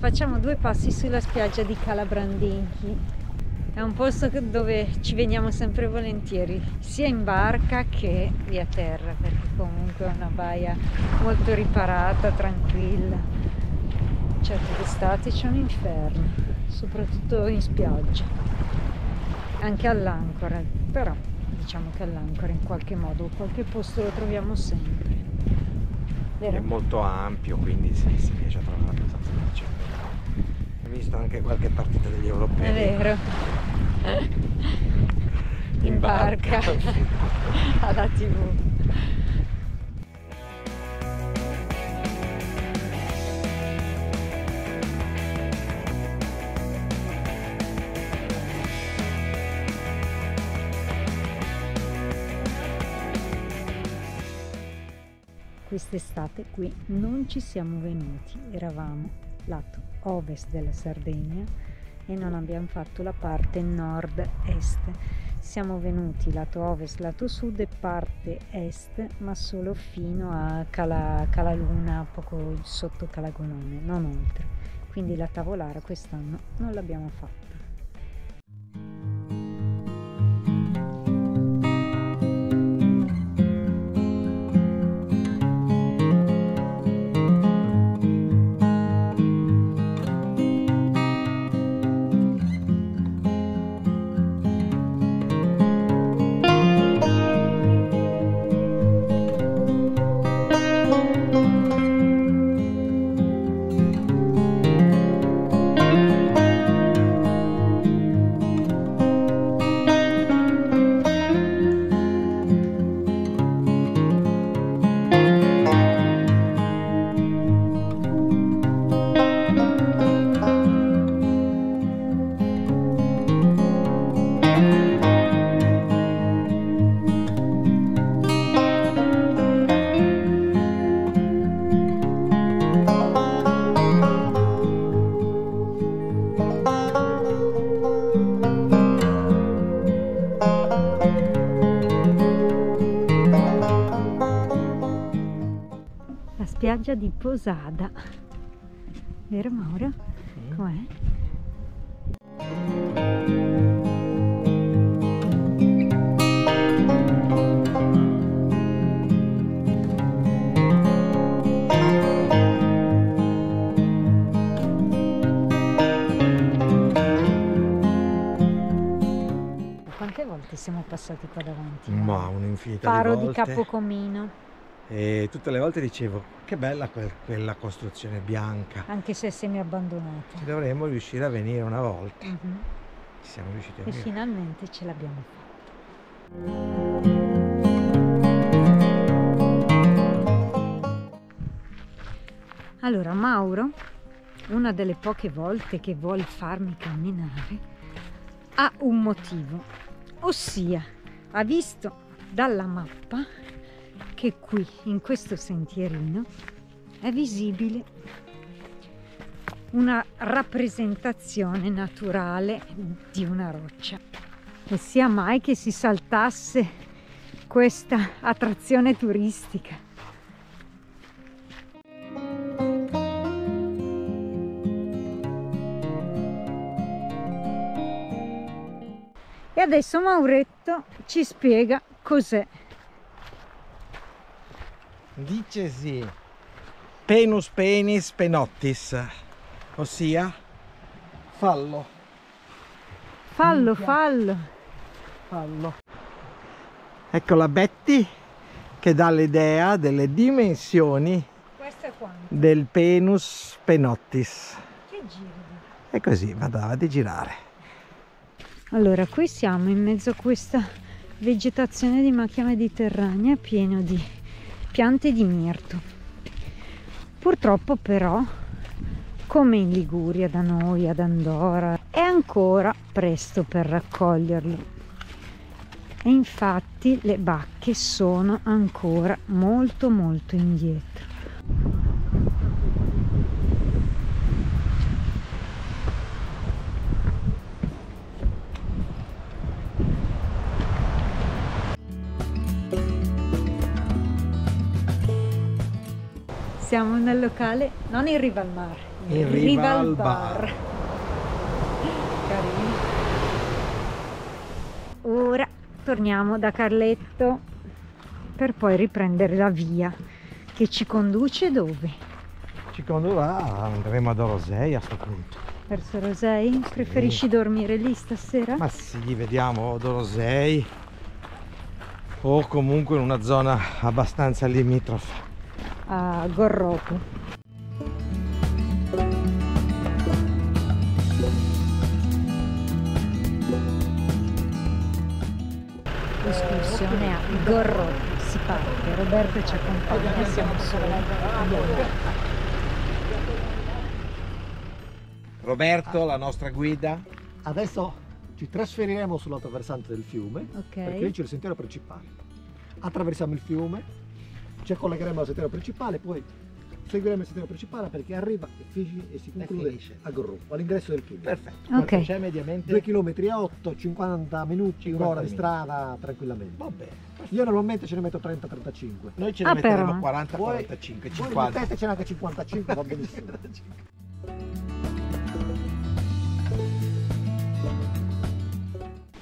Facciamo due passi sulla spiaggia di Cala Brandinchi. È un posto dove ci veniamo sempre volentieri, sia in barca che via terra, perché comunque è una baia molto riparata, tranquilla. Certo d'estate c'è un inferno, soprattutto in spiaggia, anche all'ancora, però diciamo che all'ancora in qualche modo, qualche posto lo troviamo sempre. Vero? È molto ampio, quindi si riesce a trovare abbastanza facilmente. Ho visto anche qualche partita degli europei. È vero. In barca alla TV. Quest'estate qui non ci siamo venuti, eravamo lato ovest della Sardegna e non abbiamo fatto la parte nord-est. Siamo venuti lato ovest, lato sud e parte est, ma solo fino a Calaluna, poco sotto Calagonone, non oltre. Quindi la Tavolara quest'anno non l'abbiamo fatta. Spiaggia di Posada, vero Mauro? Com'è? Quante volte siamo passati qua davanti? Ma un'infinità Faro di di volte. Capocomino. E tutte le volte dicevo, che bella quella costruzione bianca. Anche se è semi abbandonata. Ci dovremmo riuscire a venire una volta. Ci siamo riusciti a E venire. finalmente ce l'abbiamo fatta. Allora Mauro, una delle poche volte che vuole farmi camminare, ha un motivo, ossia ha visto dalla mappa che qui in questo sentierino è visibile una rappresentazione naturale di una roccia, e sia mai che si saltasse questa attrazione turistica. E adesso Mauretto ci spiega cos'è. Dice sì, Penus penis penottis, ossia fallo. Fallo, Minchia. fallo. Ecco la Betty che dà l'idea delle dimensioni Questo è quanto? del Penus penottis. Che giri? E così vado di girare. Allora, qui siamo in mezzo a questa vegetazione di macchia mediterranea pieno di piante di mirto. Purtroppo però, come in Liguria da noi, ad Andorra, è ancora presto per raccoglierlo. E infatti le bacche sono ancora molto indietro. Siamo nel locale, non in riva al mare, In riva al bar. Carino. Ora torniamo da Carletto per poi riprendere la via che ci conduce dove? Ci condurrà, andremo ad Orosei a sto punto. Verso Rosei? Preferisci dormire lì stasera? Ma sì, vediamo ad Orosei o comunque in una zona abbastanza limitrofa. A Gorropu. Escursione a Gorropu, si parte. Roberto ci accompagna, siamo soli. Roberto, la nostra guida. Adesso ci trasferiremo sull'altro versante del fiume, perché lì c'è il sentiero principale. Attraversiamo il fiume, ci collegheremo al sentiero principale, poi seguiremo il sentiero principale perché arriva e si conclude a Gorropu, all'ingresso del fiume. Perfetto. Ok. C'è mediamente 2 km a 8, 50 minuti, 50 un'ora di minuti. strada tranquillamente. Va bene. Io normalmente ce ne metto 30-35. Noi ce ne Ah, metteremo però. 40, Voi- 45, Voi 50. mettetecene anche 55, va benissimo.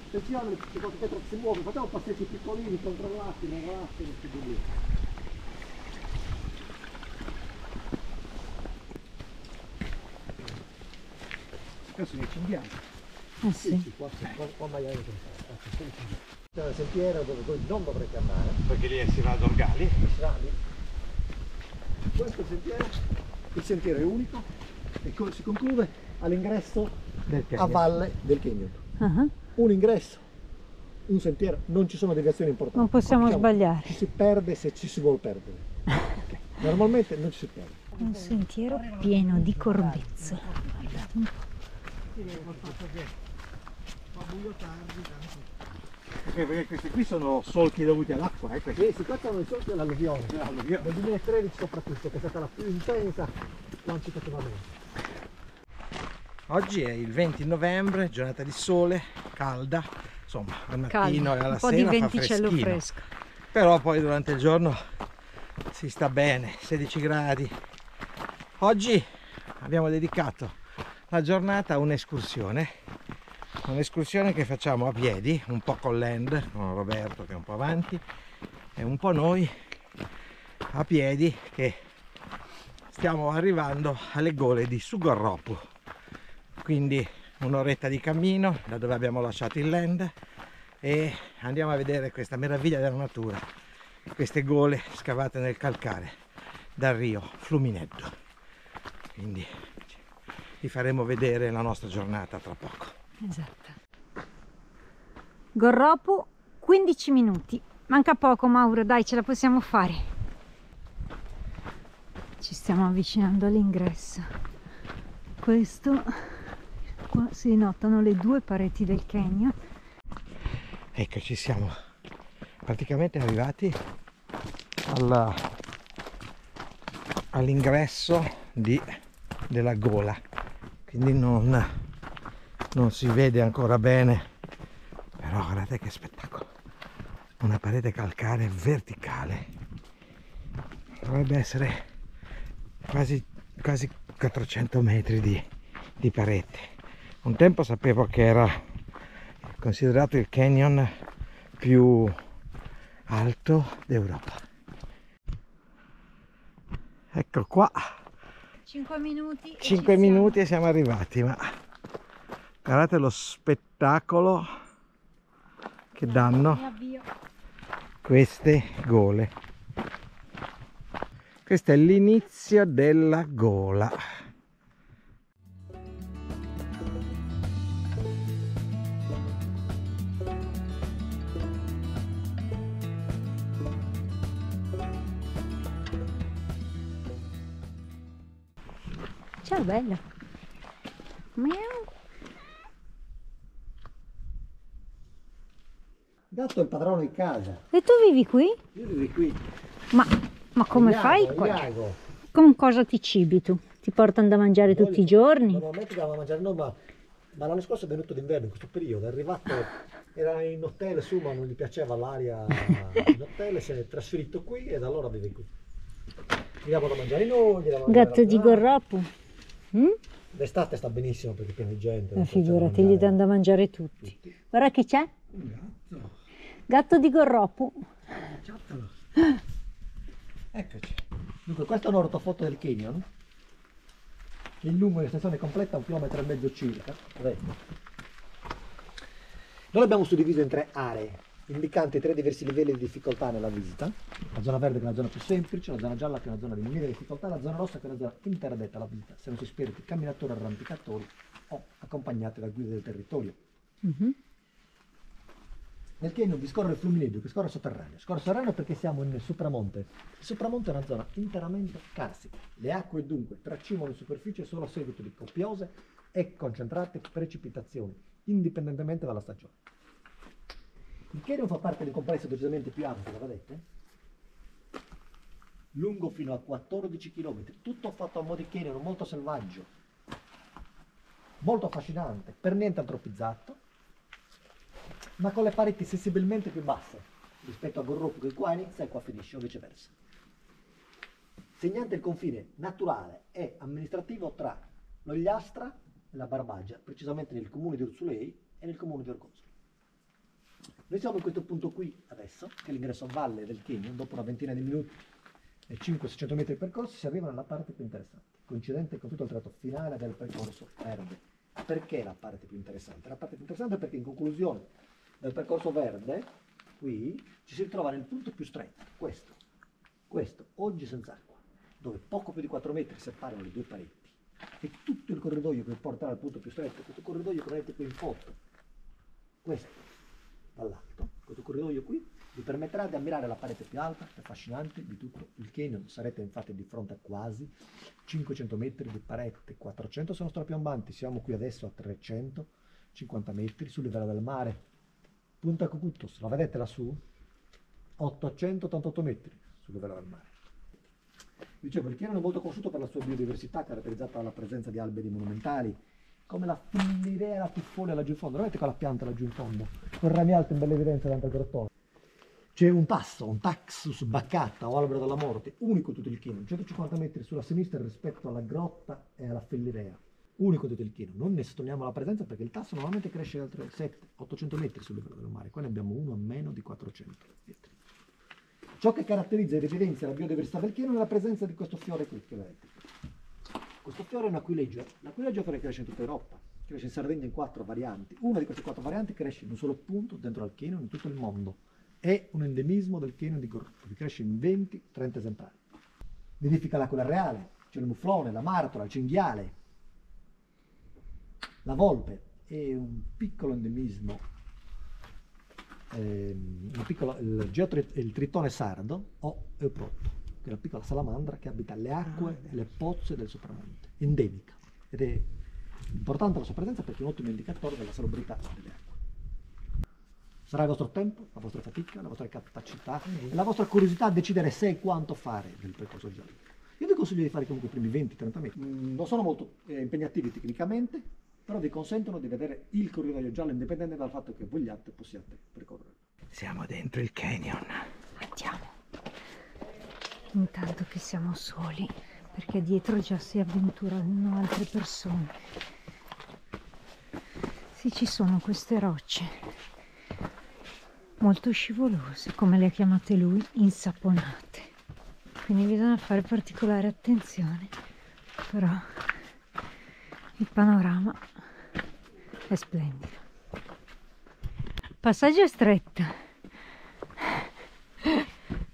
Attenzione, se qualche pietra si muove, facciamo passetti piccolini, controllati, regolati, non si lì. Adesso li accendiamo. Eh sì. Qua magari c'è un sentiero dove voi non dovrete andare. Perché lì si va ad Orgali. Si va lì. Questo è il sentiero è unico e si conclude all'ingresso Del a valle del canyon. Ah, Un ingresso, un sentiero, non ci sono deviazioni importanti. non possiamo Diciamo, sbagliare. ci si perde se ci si vuole perdere. Normalmente non ci si perde. Un sentiero pieno di corbezzole. Guardate un po'. Perché questi qui sono solchi dovuti all'acqua, questi. Si trattano di soldi dell'alluvione, del 2013 soprattutto, che è stata la più intensa quantitativamente. Oggi è il 20 novembre, giornata di sole, calda, insomma al mattino Caldo, e alla un po' di sera fa venticello freschino. fresco. Però poi durante il giorno si sta bene, 16 gradi. Oggi abbiamo dedicato la giornata a un'escursione che facciamo a piedi, un po' con l'end, con Roberto che è un po' avanti e un po' noi a piedi che stiamo arrivando alle gole di Sugorropu. Quindi un'oretta di cammino da dove abbiamo lasciato il land e andiamo a vedere questa meraviglia della natura, queste gole scavate nel calcare dal rio Flumineddu. Quindi vi faremo vedere la nostra giornata tra poco. Esatto. Gorropu, 15 minuti. Manca poco, Mauro, dai, ce la possiamo fare. Ci stiamo avvicinando all'ingresso. Questo, qua si notano le due pareti del canyon. Ecco, ci siamo praticamente arrivati all'ingresso della gola, quindi non si vede ancora bene, però guardate che spettacolo, una parete calcarea verticale, dovrebbe essere quasi 400 metri di parete. Un tempo sapevo che era considerato il canyon più alto d'Europa. Ecco qua, 5 minuti. 5 minuti e siamo arrivati, ma guardate lo spettacolo che danno queste gole. Questo è l'inizio della gola. Ciao bella. Miau. Gatto è il padrone di casa. E tu vivi qui? Io vivo qui. Ma come fai Iago, qua? Iago. Con cosa ti cibi tu? Ti portano da mangiare tutti i giorni? Normalmente doveva mangiare no, ma l'anno scorso è venuto d'inverno in questo periodo, è arrivato, era in hotel su ma non gli piaceva l'aria in hotel, si è trasferito qui e da allora vive qui. Gli diamo da mangiare noi, gli diamo da Gatto mangiare di Gorropu. L'estate sta benissimo perché è pieno di gente. Figurati, gli danno da mangiare tutti. Guarda chi c'è. Un gatto. Gatto di Gorropu. Ciattolo. Eccoci. Dunque, questo è un ortofoto del canyon. Il lungo dell'estensione completa è 1,5 km circa. Vedete? Noi l'abbiamo suddiviso in 3 aree, indicanti 3 diversi livelli di difficoltà nella visita. La zona verde che è una zona più semplice, la zona gialla che è una zona di minore difficoltà, la zona rossa che è una zona interdetta alla visita, se non si ispirati camminatori, arrampicatori o accompagnati da guide del territorio. Nel canyon vi scorre il Fluminibio, che scorre sotterraneo. Scorre sotterraneo perché siamo nel Supramonte. Il Supramonte è una zona interamente carsica. Le acque dunque tracimano in superficie solo a seguito di copiose e concentrate precipitazioni, indipendentemente dalla stagione. Il canyon fa parte di un complesso decisamente più ampio, lo vedete? Lungo fino a 14 km, tutto fatto a mo' di canyon, molto selvaggio, molto affascinante, per niente antropizzato, ma con le pareti sensibilmente più basse rispetto a Gorropu, che qua inizia e qua finisce, o viceversa. Segnante il confine naturale e amministrativo tra l'Ogliastra e la Barbagia, precisamente nel comune di Orsulei e nel comune di Orgoso. Noi siamo in questo punto qui adesso, che è l'ingresso a valle del canyon. Dopo una ventina di minuti e 500-600 metri percorsi si arriva alla parte più interessante, coincidente con tutto il tratto finale del percorso verde. Perché la parte più interessante? La parte più interessante perché in conclusione del percorso verde, qui, ci si ritrova nel punto più stretto, questo, oggi senza acqua, dove poco più di 4 metri separano le due pareti, e tutto il corridoio che porterà al punto più stretto, questo corridoio che vedete qui in foto, questo, dall'alto, questo corridoio qui, vi permetterà di ammirare la parete più alta e affascinante di tutto il canyon. Sarete infatti di fronte a quasi 500 metri di parete, 400 sono strapiombanti, siamo qui adesso a 350 metri sul livello del mare. Punta Cucutos, la vedete lassù? 888 metri sul livello del mare. Dicevo, il canyon è molto conosciuto per la sua biodiversità, caratterizzata dalla presenza di alberi monumentali, come la Fillirea latifolia laggiù in fondo. La vedete quella pianta laggiù in fondo? Con rami alti in bella evidenza davanti al grottone. C'è un tasso, un Taxus baccata o albero della morte, unico in tutto il canyon, 150 metri sulla sinistra rispetto alla grotta e alla Fillirea. Unico in tutto il canyon. Non ne sottolineiamo la presenza perché il tasso normalmente cresce altri 700-800 metri sul livello del mare. Qua ne abbiamo uno a meno di 400 metri. Ciò che caratterizza ed evidenzia la biodiversità del canyon è la presenza di questo fiore qui che vedete. Questo fiore è un aquilegio. L'aquilegio cresce in tutta Europa, cresce in Sardegna in 4 varianti. Una di queste 4 varianti cresce in un solo punto dentro al canyon in tutto il mondo. È un endemismo del canyon di Gorropu, che cresce in 20-30 esemplari. Nidifica l'aquila reale, c'è il muflone, la martola, il cinghiale, la volpe. È un piccolo endemismo, il tritone sardo o euprotto, che è una piccola salamandra che abita le acque e le pozze del Supramonte, endemica, ed è importante la sua presenza perché è un ottimo indicatore della salubrità delle acque. Sarà il vostro tempo, la vostra fatica, la vostra capacità e la vostra curiosità a decidere se e quanto fare del percorso giallo. Io vi consiglio di fare comunque i primi 20-30 metri. Non sono molto impegnativi tecnicamente, però vi consentono di vedere il corridoio giallo indipendente dal fatto che vogliate possiate percorrerlo. Siamo dentro il canyon. Andiamo. Intanto che siamo soli, perché dietro già si avventurano altre persone. Sì, ci sono queste rocce molto scivolose, come le ha chiamate lui, insaponate. Quindi bisogna fare particolare attenzione, però il panorama è splendido. Passaggio stretto.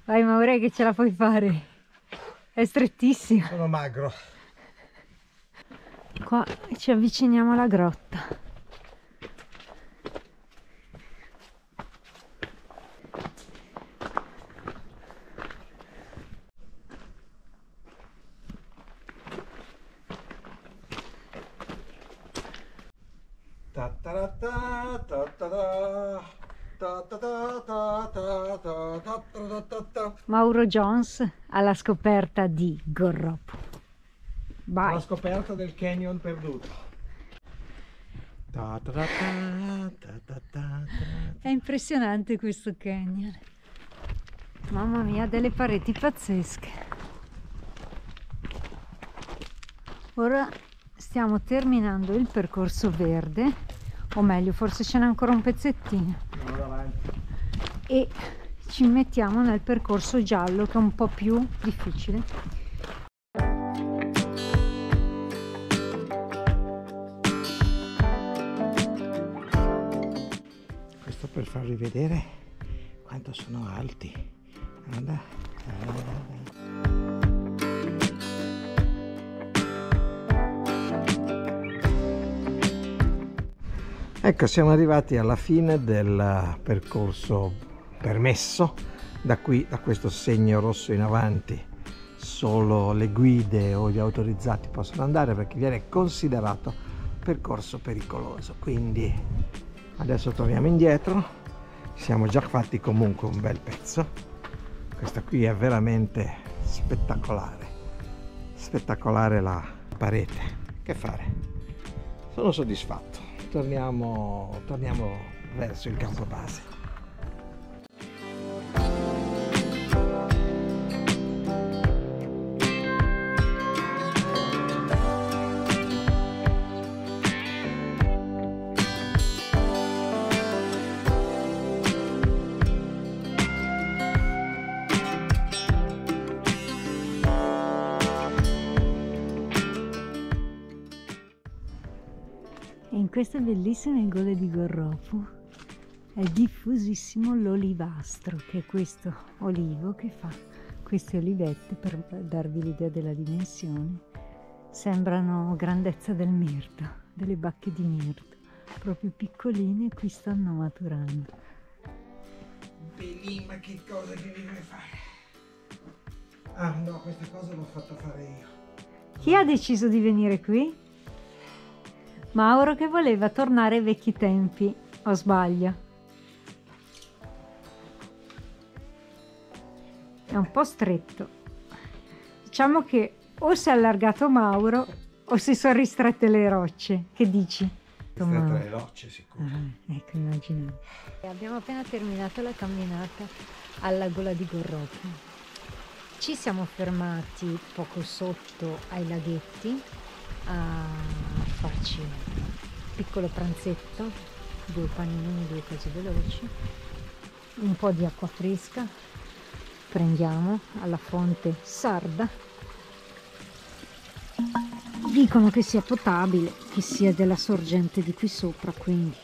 Vai Maure che ce la puoi fare. È strettissimo. Sono magro. Qua ci avviciniamo alla grotta. Mauro Jones alla scoperta di Gorropu. La scoperta del canyon perduto. È impressionante questo canyon. Mamma mia, delle pareti pazzesche. Ora stiamo terminando il percorso verde, o meglio, forse ce n'è ancora un pezzettino. E ci mettiamo nel percorso giallo, che è un po' più difficile. Questo per farvi vedere quanto sono alti. Ecco, siamo arrivati alla fine del percorso permesso. Da qui, da questo segno rosso in avanti, solo le guide o gli autorizzati possono andare, perché viene considerato percorso pericoloso. Quindi adesso torniamo indietro. Siamo già fatti comunque un bel pezzo. Questa qui è veramente spettacolare. Spettacolare la parete. Che fare? Sono soddisfatto. Torniamo verso il campo base. E in queste bellissime gole di Gorropu è diffusissimo l'olivastro, che è questo olivo che fa queste olivette, per darvi l'idea della dimensione. Sembrano grandezza del mirto, delle bacche di mirto, proprio piccoline, qui stanno maturando. Belin, ma che cosa che mi vuoi fare? Ah no, questa cosa l'ho fatta fare io. Chi ha deciso di venire qui? Mauro, che voleva tornare ai vecchi tempi, o sbaglio? È un po' stretto. Diciamo che o si è allargato Mauro o si sono ristrette le rocce. Che dici? Ristrette le rocce, sicuro. Ecco, immaginavo. Abbiamo appena terminato la camminata alla gola di Gorropu. Ci siamo fermati poco sotto ai laghetti a farci un piccolo pranzetto, 2 panini, 2 cose veloci, un po' di acqua fresca, prendiamo alla fonte sarda. Dicono che sia potabile, che sia della sorgente di qui sopra, quindi.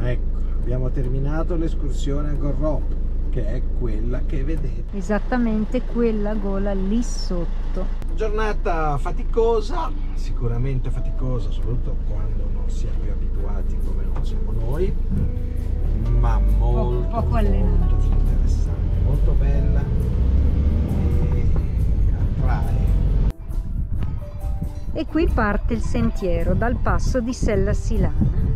Ecco, abbiamo terminato l'escursione a Gorropu, che è quella che vedete. Esattamente quella gola lì sotto. Giornata faticosa, sicuramente faticosa, soprattutto quando non si è più abituati come non siamo noi, ma molto, poco allenati. Molto interessante, molto bella e attrae. E qui parte il sentiero dal passo di Sella Silana.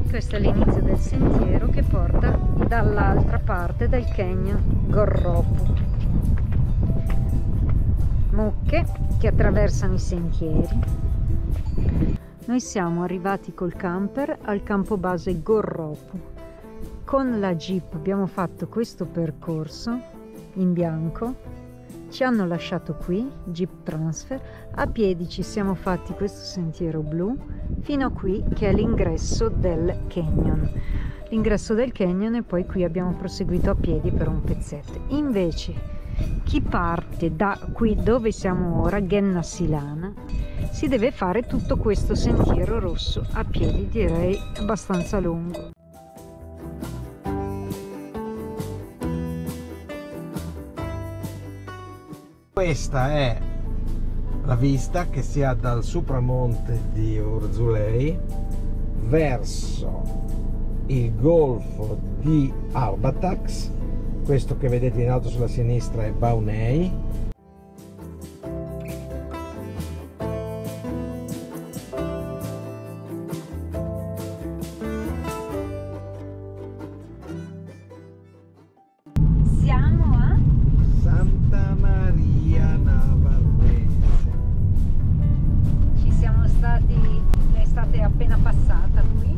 Questo è l'inizio del sentiero che porta dall'altra parte del canyon Gorropu. Mucche che attraversano i sentieri. Noi siamo arrivati col camper al campo base Gorropu. Con la Jeep abbiamo fatto questo percorso in bianco. Ci hanno lasciato qui, Jeep Transfer. A piedi ci siamo fatti questo sentiero blu fino a qui, che è l'ingresso del canyon. L'ingresso del canyon, e poi qui abbiamo proseguito a piedi per un pezzetto. Invece chi parte da qui dove siamo ora, Genna Silana, si deve fare tutto questo sentiero rosso a piedi, direi abbastanza lungo. Questa è la vista che si ha dal supramonte di Urzulei verso il golfo di Arbatax. Questo che vedete in alto sulla sinistra è Baunei. Siamo a Santa Maria Navarrese. Ci siamo stati l'estate appena passata qui.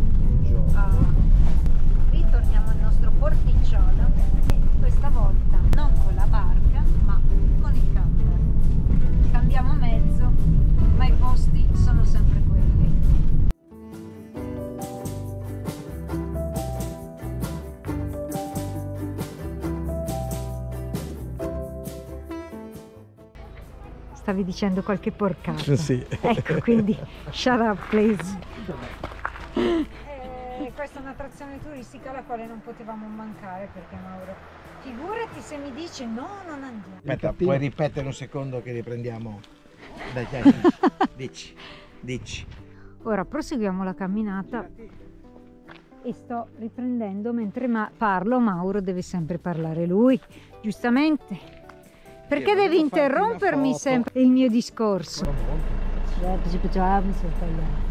Ritorniamo al nostro porticciolo, questa volta non con la barca ma con stavi dicendo qualche porcata. Sì. Ecco, quindi shut up please. Questa è un'attrazione turistica alla quale non potevamo mancare, perché Mauro, figurati se mi dice no, non andiamo. Aspetta, puoi ripetere un secondo che riprendiamo? Dai, dici. Ora proseguiamo la camminata e sto riprendendo mentre parlo. Mauro deve sempre parlare lui, giustamente, perché devi interrompermi sempre il mio discorso. Mi sono sbagliata.